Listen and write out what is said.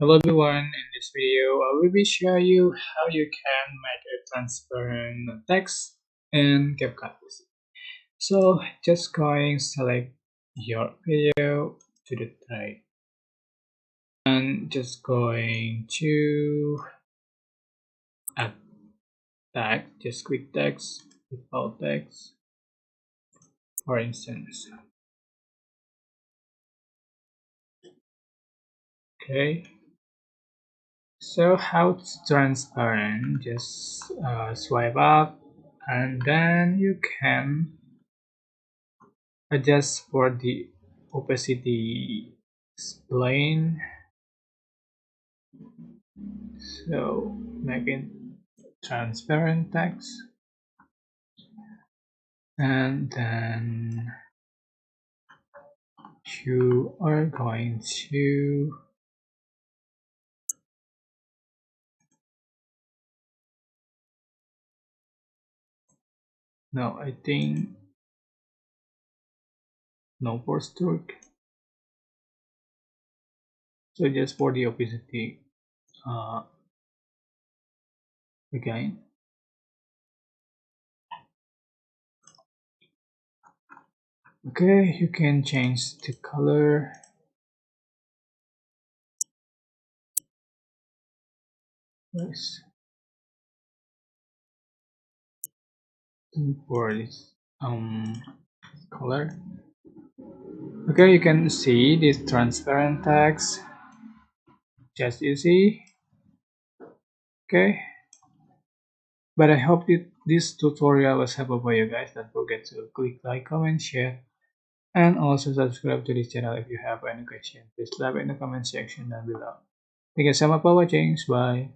Hello everyone, in this video I will be showing you how you can make a transparent text in CapCut PC. So just going select your video to the right and just going to add text, just click text, default text for instance. Okay, so how it's transparent, just swipe up and then you can adjust for the opacity spline, so make it transparent text, and then you are going to no, I think no for stroke, so just for the opacity again. Okay, you can change the color. Yes, for this color. Okay, you can see this transparent text, just easy. Okay, but I hope that this tutorial was helpful for you guys. Don't forget to click like, comment, share, and also subscribe to this channel. If you have any question, please leave it in the comment section down below. Thank you so much for watching. Bye.